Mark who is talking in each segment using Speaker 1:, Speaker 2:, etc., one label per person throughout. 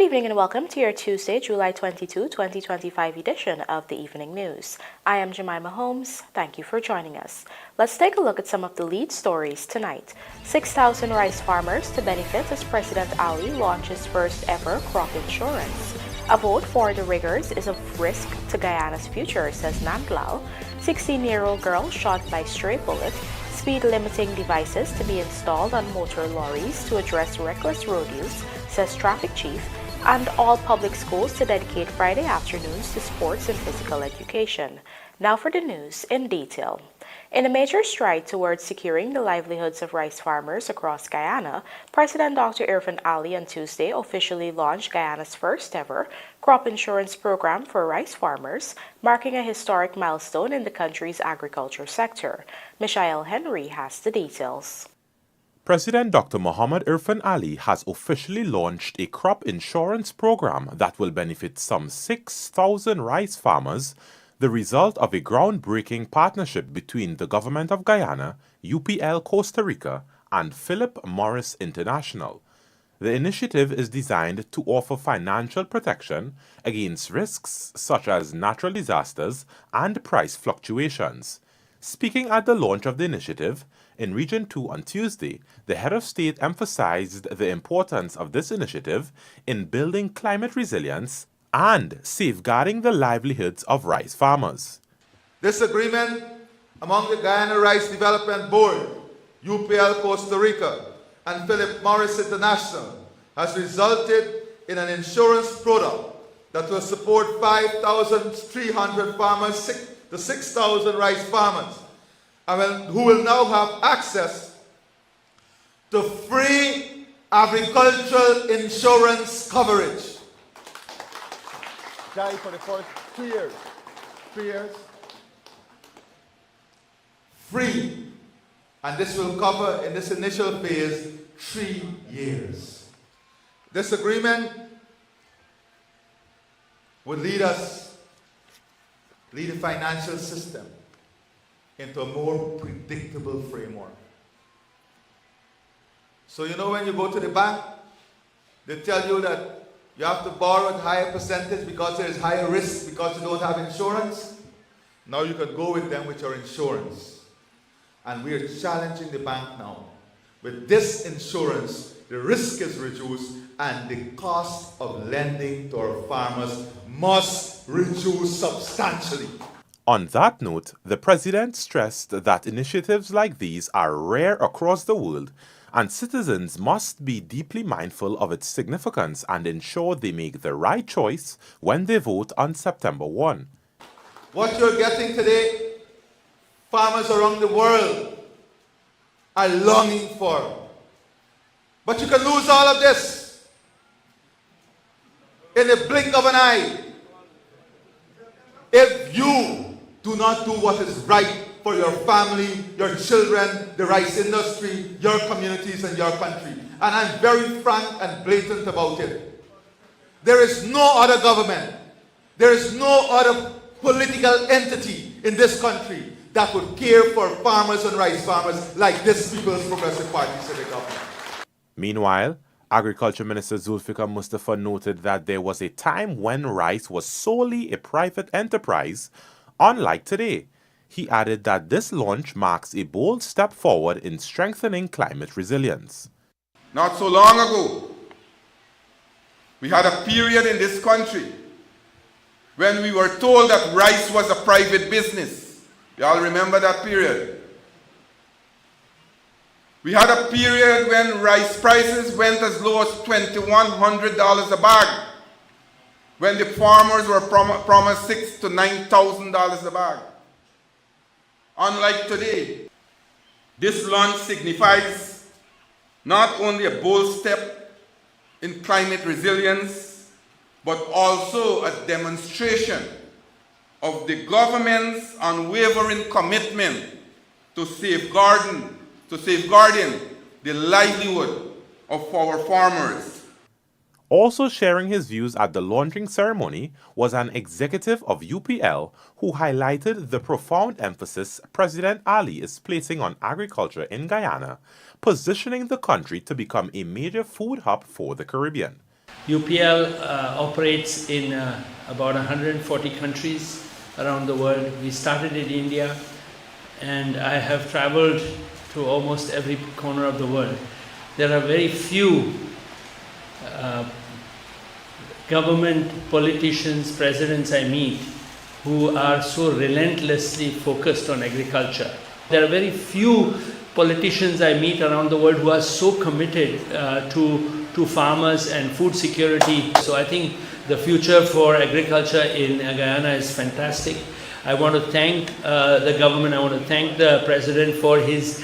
Speaker 1: evening and welcome to your Tuesday, July 22, 2025 edition of the Evening News. I am Jemima Holmes. Thank you for joining us. Let's take a look at some of the lead stories tonight. 6,000 rice farmers to benefit as President Ali launches first ever crop insurance. A vote for the riggers is of risk to Guyana's future, says NANDLALL. 16-year-old girl shot by stray bullet. Speed limiting devices to be installed on motor lorries to address reckless road use, says traffic chief, and all public schools to dedicate Friday afternoons to sports and physical education. Now for the news in detail. In a major stride towards securing the livelihoods of rice farmers across Guyana, President Dr. Irfaan Ali on Tuesday officially launched Guyana's first ever crop insurance program for rice farmers, marking a historic milestone in the country's agriculture sector. Michael Henry has the details.
Speaker 2: President Dr. Mohamed Irfaan Ali has officially launched a crop insurance program that will benefit some 6,000 rice farmers, the result of a groundbreaking partnership between the Government of Guyana, UPL Costa Rica, and Philip Morris International. The initiative is designed to offer financial protection against risks such as natural disasters and price fluctuations. Speaking at the launch of the initiative in Region 2 on Tuesday, the head of state emphasized the importance of this initiative in building climate resilience and safeguarding the livelihoods of rice farmers.
Speaker 3: This agreement among the Guyana Rice Development Board, UPL Costa Rica, and Philip Morris International has resulted in an insurance product that will support 5,300 farmers to 6,000 rice farmers, who will now have access to free agricultural insurance coverage. For the first 2 years. 3 years. Free. And this will cover, in this initial phase, 3 years. This agreement would lead the financial system into a more predictable framework. So you know when you go to the bank, they tell you that you have to borrow at higher percentage because there is higher risk because you don't have insurance. Now you can go with them with your insurance. And we are challenging the bank now. With this insurance, the risk is reduced and the cost of lending to our farmers must reduce substantially.
Speaker 2: On that note, the president stressed that initiatives like these are rare across the world and citizens must be deeply mindful of its significance and ensure they make the right choice when they vote on September 1.
Speaker 3: What you're getting today, farmers around the world are longing for. But you can lose all of this in the blink of an eye if you do not do what is right for your family, your children, the rice industry, your communities, and your country. And I'm very frank and blatant about it. There is no other government, there is no other political entity in this country that would care for farmers and rice farmers like this People's Progressive Party civic government.
Speaker 2: Meanwhile, Agriculture Minister Zulfikar Mustafa noted that there was a time when rice was solely a private enterprise, unlike today. He added that this launch marks a bold step forward in strengthening climate resilience.
Speaker 4: Not so long ago, we had a period in this country when we were told that rice was a private business. You all remember that period? We had a period when rice prices went as low as $2,100 a bag, when the farmers were promised $6,000 to $9,000 a bag. Unlike today, this launch signifies not only a bold step in climate resilience, but also a demonstration of the government's unwavering commitment to safeguarding the livelihood of our farmers.
Speaker 2: Also sharing his views at the launching ceremony was an executive of UPL who highlighted the profound emphasis President Ali is placing on agriculture in Guyana, positioning the country to become a major food hub for the Caribbean.
Speaker 5: UPL operates in about 140 countries around the world. We started in India, and I have traveled to almost every corner of the world. There are very few government politicians, presidents I meet who are so relentlessly focused on agriculture. There are very few politicians I meet around the world who are so committed to farmers and food security. So I think the future for agriculture in Guyana is fantastic. I want to thank the government. I want to thank the president for his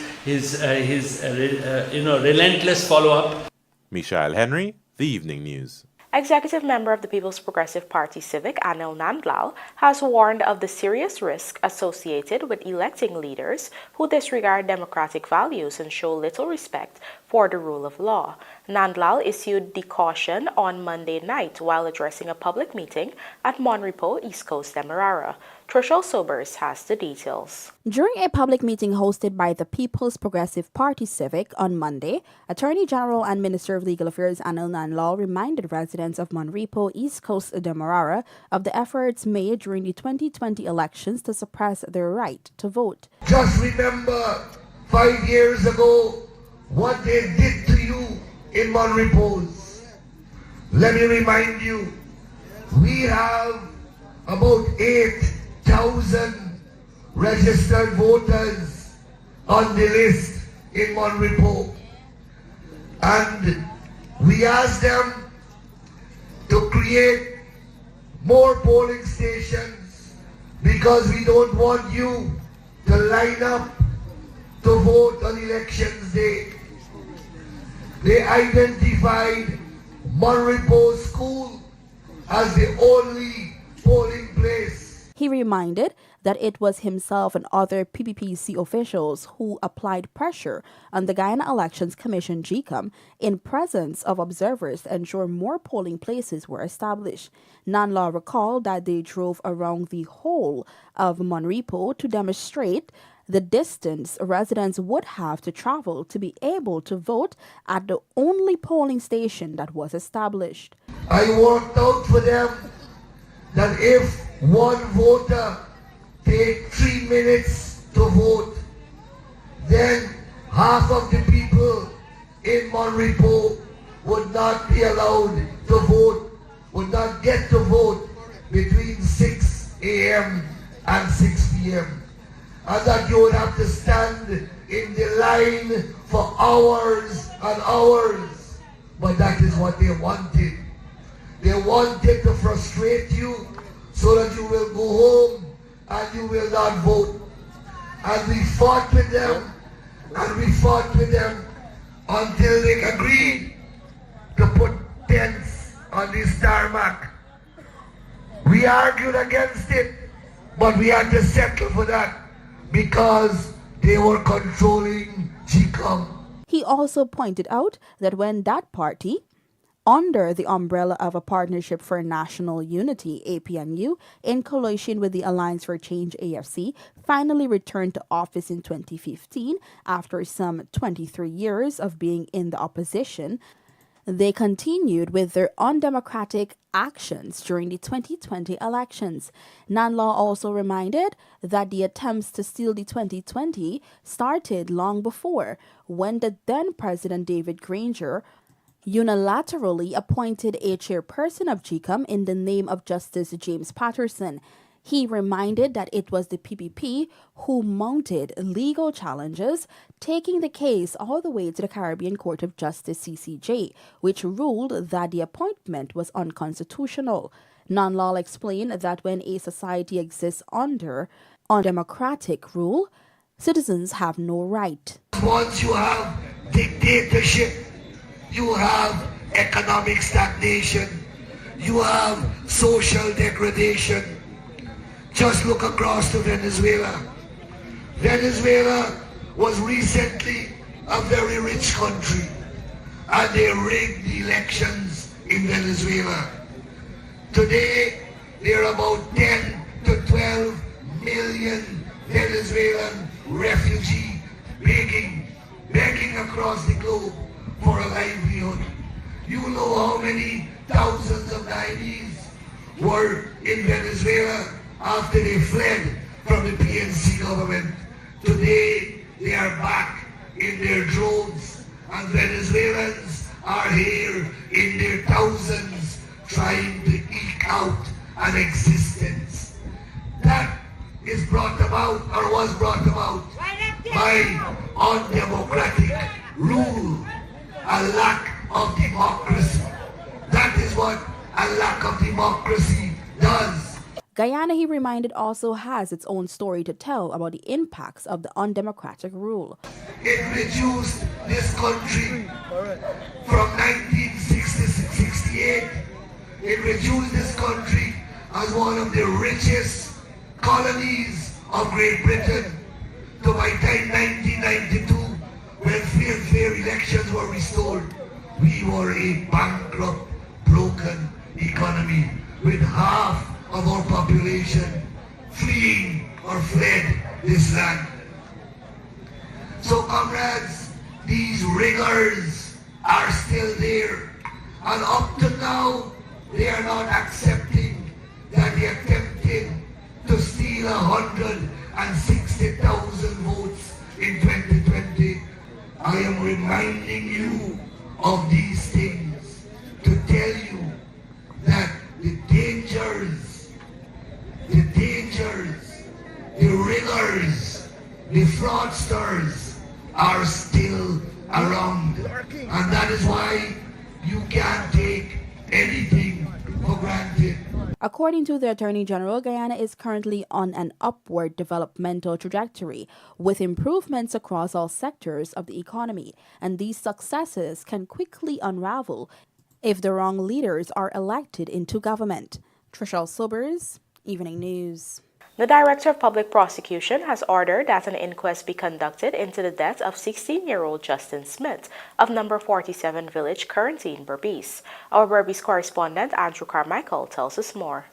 Speaker 5: relentless follow-up.
Speaker 2: Michael Henry, The Evening News.
Speaker 1: Executive member of the People's Progressive Party Civic, NANDLALL, has warned of the serious risk associated with electing leaders who disregard democratic values and show little respect for the rule of law. NANDLALL issued the caution on Monday night while addressing a public meeting at Monrepo, East Coast, Demerara. Trishul Sobers has the details.
Speaker 6: During a public meeting hosted by the People's Progressive Party Civic on Monday, Attorney General and Minister of Legal Affairs NANDLALL reminded residents of Monrepo, East Coast, Demerara of the efforts made during the 2020 elections to suppress their right to vote.
Speaker 7: Just remember 5 years ago what they did to you in Monrepo. Let me remind you, we have about 8,000 registered voters on the list in Monrepo, and we asked them to create more polling stations because we don't want you to line up to vote on elections day. They identified Monrepo School as the only polling place.
Speaker 6: He reminded that it was himself and other PPPC officials who applied pressure on the Guyana Elections Commission GCOM in presence of observers to ensure more polling places were established. NANDLALL recalled that they drove around the whole of Monrepo to demonstrate the distance residents would have to travel to be able to vote at the only polling station that was established.
Speaker 7: I worked out for them that if one voter takes 3 minutes to vote, then half of the people in Monrepo would not be allowed to vote, would not get to vote between 6 a.m. and 6 p.m. And that you would have to stand in the line for hours and hours. But that is what they wanted. They wanted to frustrate you so that you will go home and you will not vote. And we fought with them, and we fought with them until they agreed to put tents on this tarmac. We argued against it, but we had to settle for that because they were controlling GCOM.
Speaker 6: He also pointed out that when that party, under the umbrella of a Partnership for National Unity, APNU, in coalition with the Alliance for Change, AFC, finally returned to office in 2015 after some 23 years of being in the opposition, they continued with their undemocratic actions during the 2020 elections. NANDLALL also reminded that the attempts to steal the 2020 started long before, when the then President David Granger unilaterally appointed a chairperson of GCOM in the name of Justice James Patterson. He reminded that it was the PPP who mounted legal challenges, taking the case all the way to the Caribbean Court of Justice, CCJ, which ruled that the appointment was unconstitutional. NANDLALL explained that when a society exists under undemocratic rule, citizens have no right.
Speaker 7: Once you have dictatorship, you have economic stagnation, you have social degradation. Just look across to Venezuela. Venezuela was recently a very rich country, and they rigged the elections in Venezuela. Today, there are about 10 to 12 million Venezuelan refugees begging across the globe for a livelihood. You know how many thousands of Guyanese were in Venezuela after they fled from the PNC government. Today, they are back in their droves, and Venezuelans are here in their thousands trying to eke out an existence. That is brought about, or was brought about, by undemocratic rule, a lack of democracy. That is what a lack of democracy does.
Speaker 6: Guyana, he reminded, also has its own story to tell about the impacts of the undemocratic rule.
Speaker 7: It reduced this country from 1966-68. It reduced this country as one of the richest colonies of Great Britain to by time 1992, when free and fair elections were restored, we were a bankrupt, broken economy with half of our population fleeing or fled this land. So comrades, these riggers are still there, and up to now they are not accepting that they attempted to steal 160,000 votes in 2020. I am reminding you of these things to tell you that the dangers, the riggers, the fraudsters are still around. And that is why you can't take anything for granted.
Speaker 6: According to the Attorney General, Guyana is currently on an upward developmental trajectory with improvements across all sectors of the economy, and these successes can quickly unravel if the wrong leaders are elected into government. Trishelle Sobers, Evening News.
Speaker 1: The Director of Public Prosecution has ordered that an inquest be conducted into the death of 16-year-old Justin Smith of number 47 Village, currently in Berbice. Our Berbice correspondent Andrew Carmichael tells us more.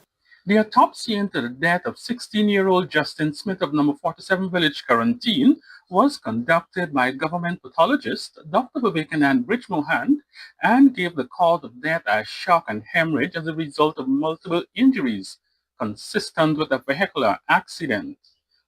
Speaker 8: The autopsy into the death of 16-year-old Justin Smith of number 47 Village, Quarantine, was conducted by government pathologist Dr. Vivekanand Bridge-Mohand and gave the cause of death as shock and hemorrhage as a result of multiple injuries consistent with a vehicular accident.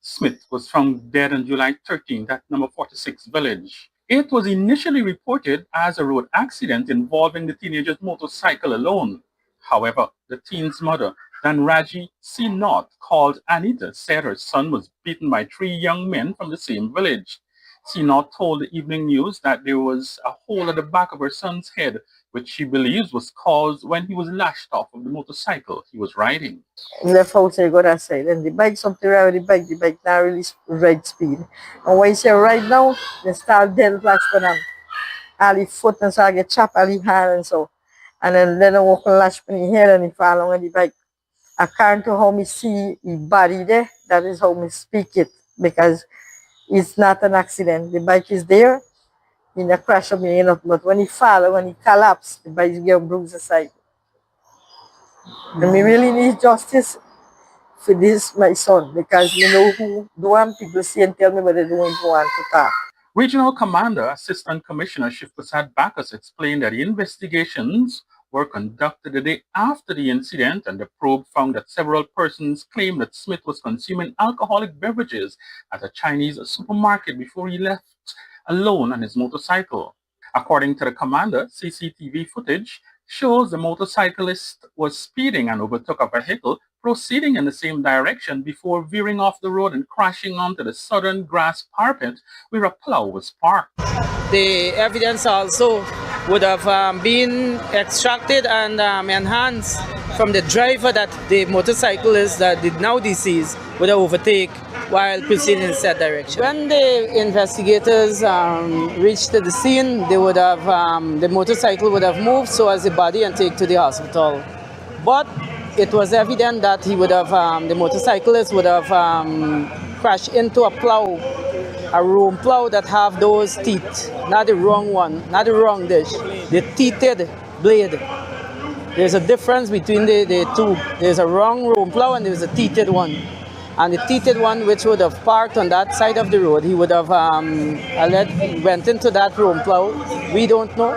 Speaker 8: Smith was found dead on July 13th at number 46 Village. It was initially reported as a road accident involving the teenager's motorcycle alone. However, the teen's mother, Danraji C. North, called Anita, said her son was beaten by 3 young men from the same village. C. North told the Evening News that there was a hole at the back of her son's head, which she believes was caused when he was lashed off of the motorcycle he was riding.
Speaker 9: Left out, I go that side, and the bike, something around the bike not really ride speed. And when you say right now, they start dead flash for them. All the foot and so I get chopped, all the hand and so. And then I walk and lash on the head and he fall on the bike. According to how me see his body there, that is how me speak it, because it's not an accident. The bike is there. In a crash of me, but when he fall, when he collapse, the bike get bruised aside. And we really need justice for this, my son, because you know who do want people see and tell me what they don't want to talk.
Speaker 8: Regional Commander Assistant Commissioner Shivprasad Bacchus explained that the investigations were conducted the day after the incident, and the probe found that several persons claimed that Smith was consuming alcoholic beverages at a Chinese supermarket before he left alone on his motorcycle. According to the commander, CCTV footage shows the motorcyclist was speeding and overtook a vehicle proceeding in the same direction before veering off the road and crashing onto the southern grass parapet where a plow was parked.
Speaker 10: The evidence also would have been extracted and enhanced from the driver that the motorcyclist that did now deceased would have overtake while proceeding in said direction. When the investigators reached the scene, they would have the motorcycle would have moved so as the body and take to the hospital. But it was evident that he would have the motorcyclist would have crashed into a plow, a room plow that have those teeth, not the wrong one, not the wrong dish, the teethed blade. There's a difference between the two. There's a wrong room plow and there's a teethed one. And the teethed one, which would have parked on that side of the road, he would have went into that room plow. We don't know.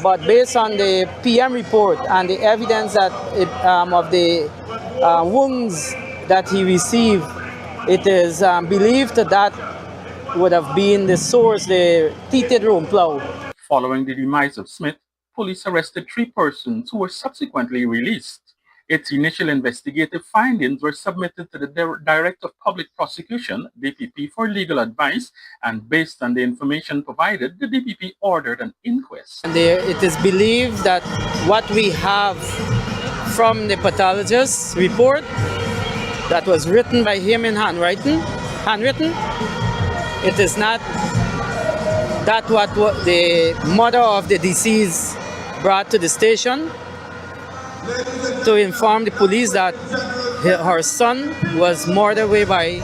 Speaker 10: But based on the PM report and the evidence that of the wounds that he received, it is believed that would have been the source, the teethed room plow.
Speaker 8: Following the demise of Smith, police arrested 3 persons who were subsequently released. Its initial investigative findings were submitted to the Director of Public Prosecution, DPP, for legal advice, and based on the information provided, the DPP ordered an inquest.
Speaker 10: And it is believed that what we have from the pathologist's report that was written by him in handwritten, it is not that what the mother of the deceased brought to the station to inform the police that her son was murdered away by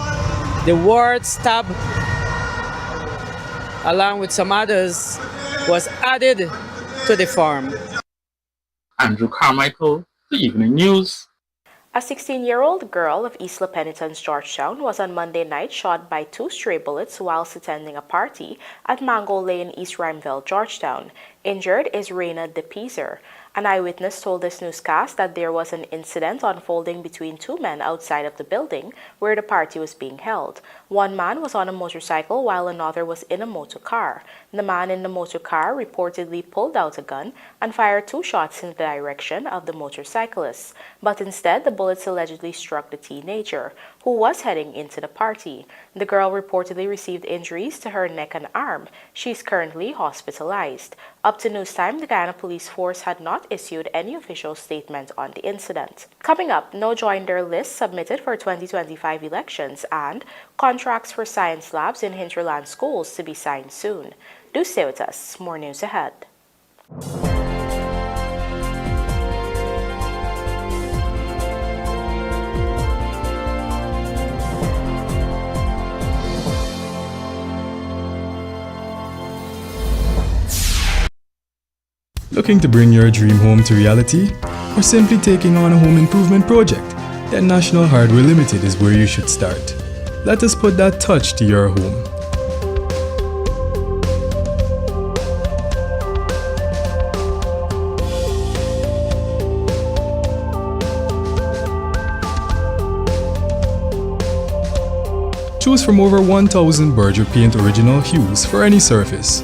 Speaker 10: the word stab, along with some others, was added to the farm.
Speaker 8: Andrew Carmichael, The Evening News.
Speaker 1: A 16-year-old girl of Isla Penitence, Georgetown, was on Monday night shot by 2 stray bullets whilst attending a party at Mango Lane, East Rhymeville, Georgetown. Injured is Reina DePizer. An eyewitness told this newscast that there was an incident unfolding between 2 men outside of the building where the party was being held. One man was on a motorcycle while another was in a motor car. The man in the motor car reportedly pulled out a gun and fired 2 shots in the direction of the motorcyclist, but instead the bullets allegedly struck the teenager, who was heading into the party. The girl reportedly received injuries to her neck and arm. She is currently hospitalized. Up to news time, the Guyana Police Force had not issued any official statement on the incident. Coming up, no joinder list submitted for 2025 elections and contracts for science labs in hinterland schools to be signed soon. Do stay with us. More news ahead.
Speaker 11: Looking to bring your dream home to reality? Or simply taking on a home improvement project? Then National Hardware Limited is where you should start. Let us put that touch to your home. Choose from over 1,000 Berger Paint original hues for any surface.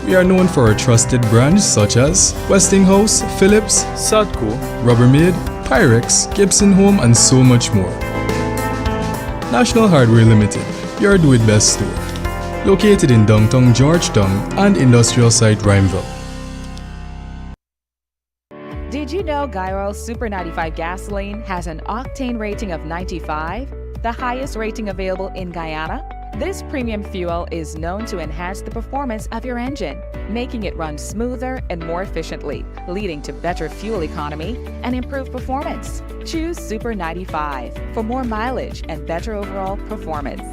Speaker 11: We are known for our trusted brands such as Westinghouse, Philips, Sadco, Rubbermaid, Pyrex, Gibson Home, and so much more. National Hardware Limited, your do-it-best store. Located in downtown Georgetown and industrial site Rhymeville.
Speaker 12: Did you know Guy Super 95 gasoline has an octane rating of 95, the highest rating available in Guyana? This premium fuel is known to enhance the performance of your engine, making it run smoother and more efficiently, leading to better fuel economy and improved performance. Choose Super 95 for more mileage and better overall performance.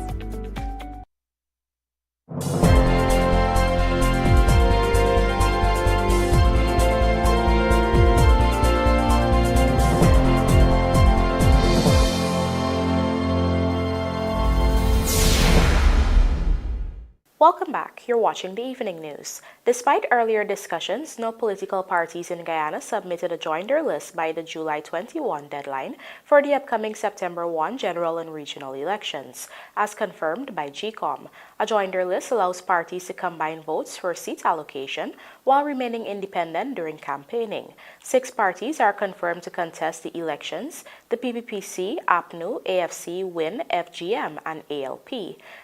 Speaker 1: Welcome back. You're watching the Evening News. Despite earlier discussions, no political parties in Guyana submitted a joinder list by the July 21 deadline for the upcoming September 1 general and regional elections, as confirmed by GCOM. A joinder list allows parties to combine votes for seat allocation while remaining independent during campaigning. 6 parties are confirmed to contest the elections: the PPPC, APNU, AFC, WIN, FGM, and ALP.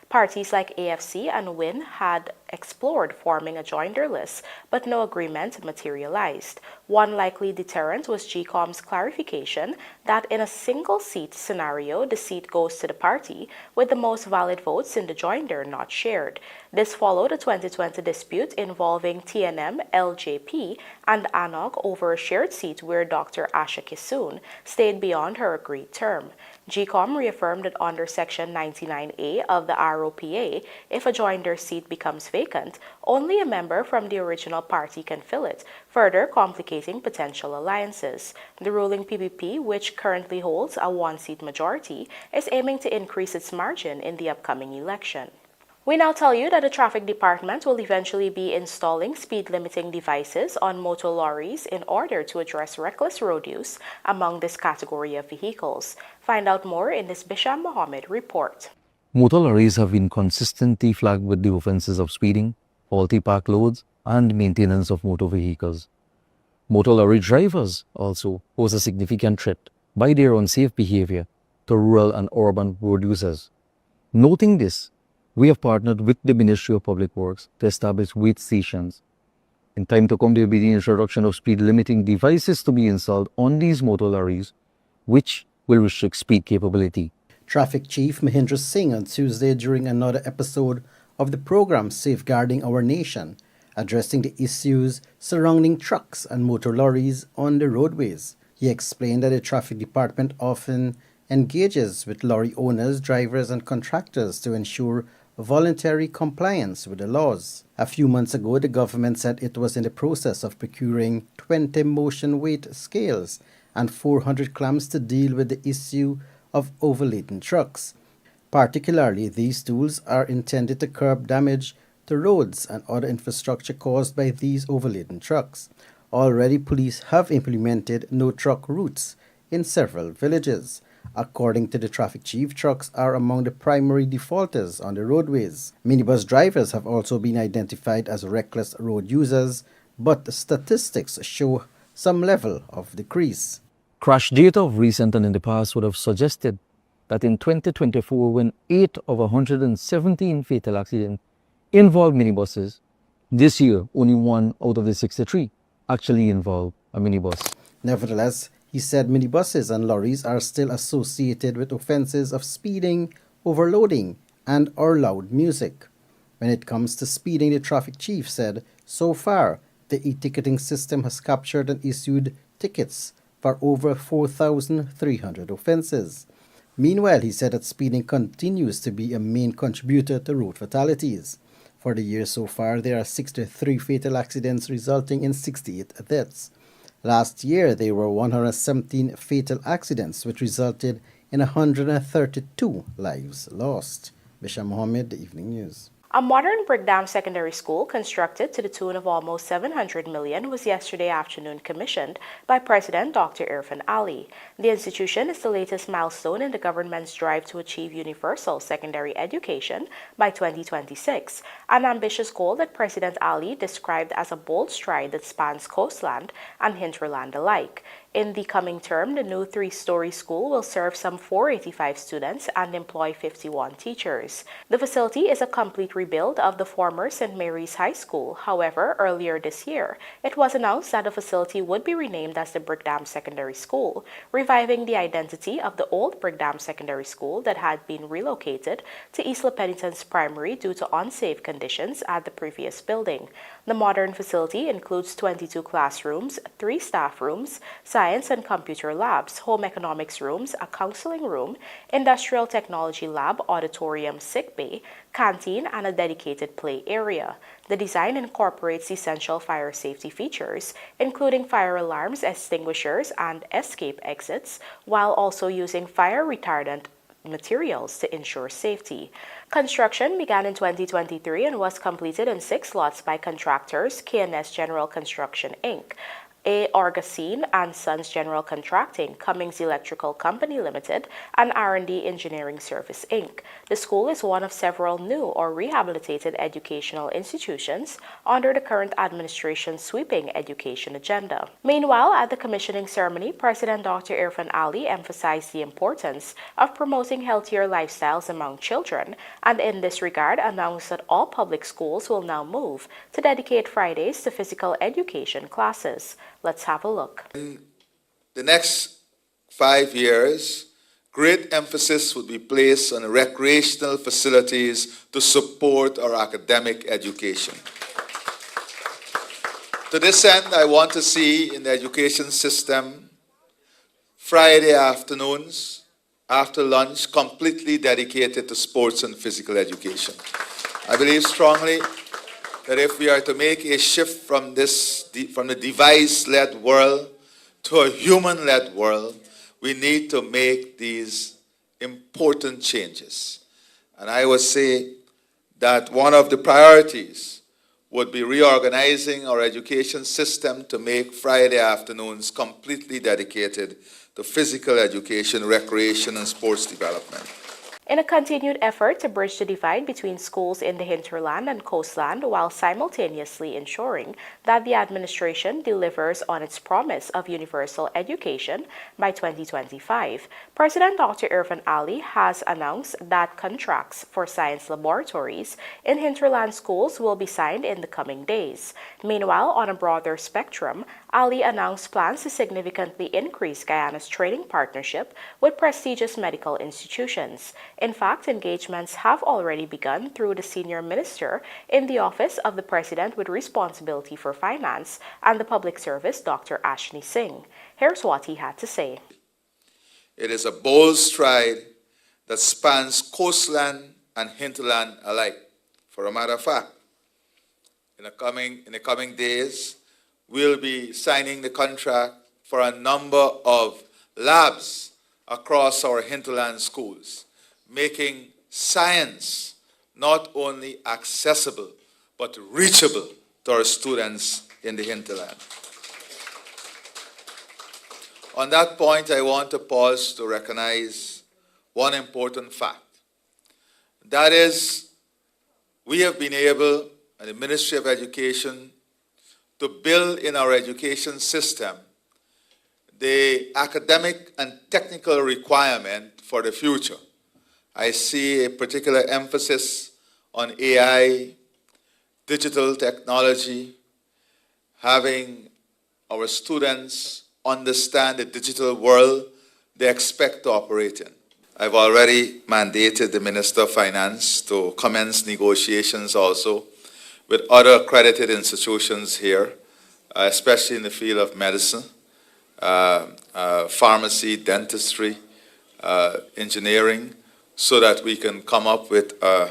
Speaker 1: Parties like AFC and WIN had explored forming a joinder list, but no agreement materialized. One likely deterrent was GCOM's clarification that in a single-seat scenario, the seat goes to the party with the most valid votes in the joinder not shared. This followed a 2020 dispute involving TNM, LJP, and ANOG over a shared seat where Dr. Asha Kisoon stayed beyond her agreed term. GCOM reaffirmed that under Section 99A of the ROPA, if a joinder seat becomes vacant, only a member from the original party can fill it, further complicating potential alliances. The ruling PPP, which currently holds a one-seat majority, is aiming to increase its margin in the upcoming election. We now tell you that the traffic department will eventually be installing speed limiting devices on motor lorries in order to address reckless road use among this category of vehicles. Find out more in this Bisham Mohammed report.
Speaker 13: Motor lorries have been consistently flagged with the offences of speeding, faulty park loads, and maintenance of motor vehicles. Motor lorry drivers also pose a significant threat by their unsafe behaviour to rural and urban road users. Noting this, we have partnered with the Ministry of Public Works to establish wait stations. In time to come, there will be the introduction of speed limiting devices to be installed on these motor lorries, which will restrict speed capability.
Speaker 14: Traffic Chief Mahindra Singh on Tuesday during another episode of the program Safeguarding Our Nation, addressing the issues surrounding trucks and motor lorries on the roadways. He explained that the traffic department often engages with lorry owners, drivers, and contractors to ensure voluntary compliance with the laws. A few months ago, the government said it was in the process of procuring 20 motion weight scales and 400 clamps to deal with the issue of overladen trucks. Particularly, these tools are intended to curb damage to roads and other infrastructure caused by these overladen trucks. Already, police have implemented no truck routes in several villages. According to the traffic chief, trucks are among the primary defaulters on the roadways. Minibus drivers have also been identified as reckless road users, but the statistics show some level of decrease.
Speaker 13: Crash data of recent and in the past would have suggested that in 2024, when 8 of 117 fatal accidents involved minibuses, this year only 1 out of the 63 actually involved a minibus.
Speaker 14: Nevertheless, he said minibuses and lorries are still associated with offences of speeding, overloading, and or loud music. When it comes to speeding, the traffic chief said, so far, the e-ticketing system has captured and issued tickets for over 4,300 offences. Meanwhile, he said that speeding continues to be a main contributor to road fatalities. For the year so far, there are 63 fatal accidents resulting in 68 deaths. Last year, there were 117 fatal accidents, which resulted in 132 lives lost. Bisham Mohammed, The Evening News.
Speaker 1: A modern brick-dam secondary school constructed to the tune of almost $700 million was yesterday afternoon commissioned by President Dr. Irfan Ali. The institution is the latest milestone in the government's drive to achieve universal secondary education by 2026, an ambitious goal that President Ali described as a bold stride that spans coastland and hinterland alike. In the coming term, the new 3-story school will serve some 485 students and employ 51 teachers. The facility is a complete rebuild of the former St. Mary's High School. However, earlier this year, it was announced that the facility would be renamed as the Brickdam Secondary School, reviving the identity of the old Brickdam Secondary School that had been relocated to East La Penitence Primary due to unsafe conditions at the previous building. The modern facility includes 22 classrooms, 3 staff rooms, science and computer labs, home economics rooms, a counseling room, industrial technology lab, auditorium, sick bay, canteen, and a dedicated play area. The design incorporates essential fire safety features, including fire alarms, extinguishers, and escape exits, while also using fire retardant materials to ensure safety. Construction began in 2023 and was completed in 6 lots by contractors K&S General Construction Inc., A. Orgasine and Sons General Contracting, Cummings Electrical Company Limited, and R&D Engineering Service Inc. The school is one of several new or rehabilitated educational institutions under the current administration's sweeping education agenda. Meanwhile, at the commissioning ceremony, President Dr. Irfan Ali emphasized the importance of promoting healthier lifestyles among children, and in this regard announced that all public schools will now move to dedicate Fridays to physical education classes. Let's have a look.
Speaker 3: In the next 5 years, great emphasis would be placed on recreational facilities to support our academic education. To this end, I want to see in the education system Friday afternoons after lunch completely dedicated to sports and physical education. I believe strongly that if we are to make a shift from the device-led world to a human-led world, we need to make these important changes. And I would say that one of the priorities would be reorganizing our education system to make Friday afternoons completely dedicated to physical education, recreation, and sports development.
Speaker 1: In a continued effort to bridge the divide between schools in the hinterland and coastland while simultaneously ensuring that the administration delivers on its promise of universal education by 2025, President Dr. Irfan Ali has announced that contracts for science laboratories in hinterland schools will be signed in the coming days. Meanwhile, on a broader spectrum, Ali announced plans to significantly increase Guyana's training partnership with prestigious medical institutions. In fact, engagements have already begun through the senior minister in the office of the president with responsibility for finance and the public service, Dr. Ashni Singh. Here's what he had to say.
Speaker 3: It is a bold stride that spans coastland and hinterland alike. For a matter of fact, in the coming days, we'll be signing the contract for a number of labs across our hinterland schools, making science not only accessible but reachable to our students in the hinterland. On that point, I want to pause to recognize one important fact. That is, we have been able, at the Ministry of Education, to build in our education system the academic and technical requirement for the future. I see a particular emphasis on AI, digital technology, having our students understand the digital world they expect to operate in. I've already mandated the Minister of Finance to commence negotiations also with other accredited institutions here, especially in the field of medicine, pharmacy, dentistry, engineering, so that we can come up with a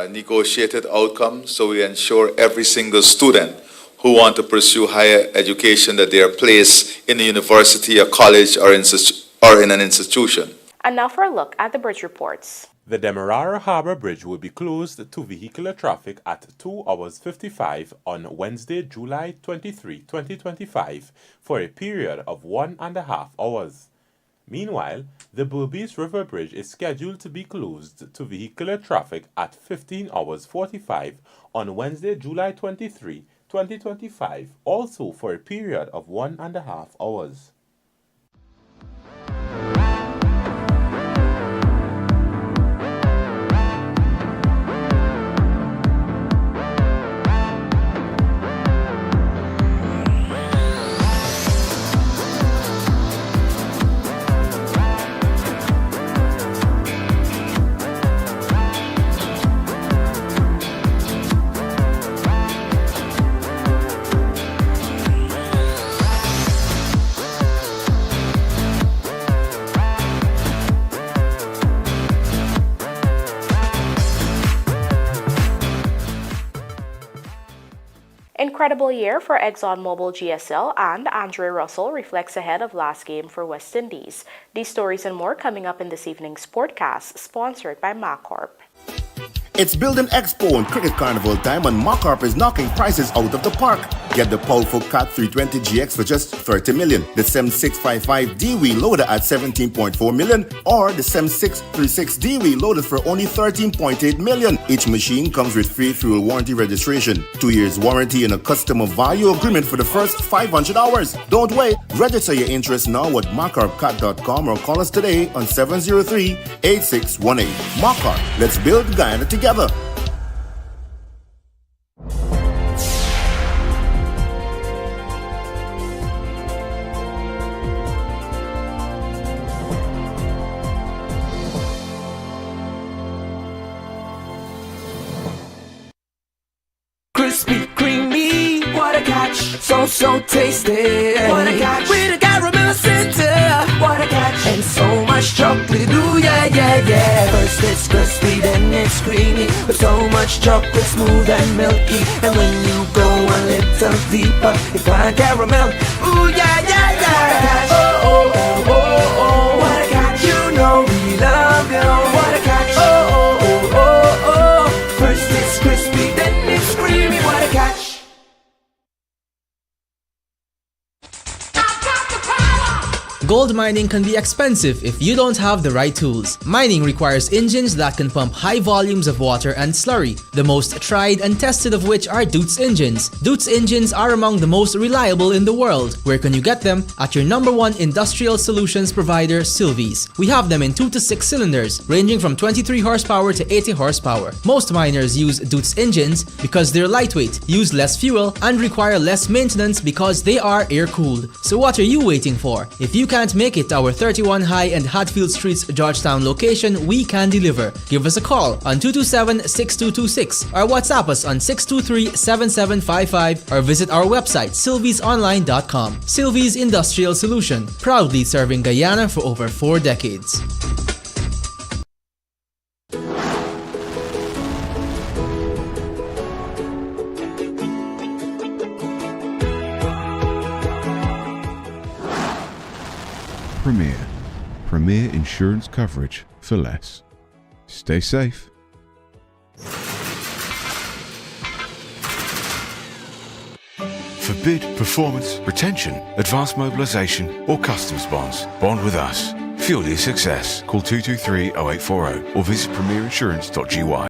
Speaker 3: negotiated outcome so we ensure every single student who want to pursue higher education that they are placed in a university, a college, or in an institution.
Speaker 1: And now for a look at the bridge reports.
Speaker 2: The Demerara Harbour Bridge will be closed to vehicular traffic at 2 hours 55 on Wednesday, July 23, 2025, for a period of 1.5 hours. Meanwhile, the Berbice River Bridge is scheduled to be closed to vehicular traffic at 15 hours 45 on Wednesday, July 23, 2025, also for a period of 1.5 hours.
Speaker 1: Incredible year for ExxonMobil GSL, and Andre Russell reflects ahead of last game for West Indies. These stories and more coming up in this evening's podcast, sponsored by MacCorp.
Speaker 15: It's Build an Expo and Cricket Carnival time, and MacCorp is knocking prices out of the park. Get the powerful Cat 320 GX for just 30 million, the SEM 655D wheel loader at 17.4 million, or the SEM 636D wheel loader for only 13.8 million. Each machine comes with free fuel warranty registration, 2 years warranty, and a customer value agreement for the first 500 hours. Don't wait. Register your interest now at MacCorpCat.com or call us today on 703-8618. MacCorp, let's build Guyana together.
Speaker 16: Crispy, creamy, what a catch, so tasty. What a catch, with a caramel center. What a catch, and so much chocolate. First it's crispy, then it's creamy, with so much chocolate, smooth and milky. And when you go a little deeper, you find caramel. Ooh yeah, yeah, yeah. Oh, oh, oh, oh, oh, what a catch. You know we love you. What a catch. Oh, oh, oh, oh, oh. First it's crispy, then it's creamy. What a catch.
Speaker 17: Gold mining can be expensive if you don't have the right tools. Mining requires engines that can pump high volumes of water and slurry, the most tried and tested of which are Doots engines. Doots engines are among the most reliable in the world. Where can you get them? At your #1 industrial solutions provider, Sylvies. We have them in 2 to 6 cylinders, ranging from 23 horsepower to 80 horsepower. Most miners use Doots engines because they're lightweight, use less fuel, and require less maintenance because they are air-cooled. So what are you waiting for? If you can't make it to our 31 High and Hatfield Streets, Georgetown location, we can deliver. Give us a call on 227-6226 or WhatsApp us on 623-7755 or visit our website sylviesonline.com. Sylvies Industrial Solution, proudly serving Guyana for over 4 decades.
Speaker 18: Premier insurance coverage for less. Stay safe. For bid, performance, retention, advanced mobilisation or customs bonds, bond with us. Fuel your success. Call 223 0840 or visit premierinsurance.gy.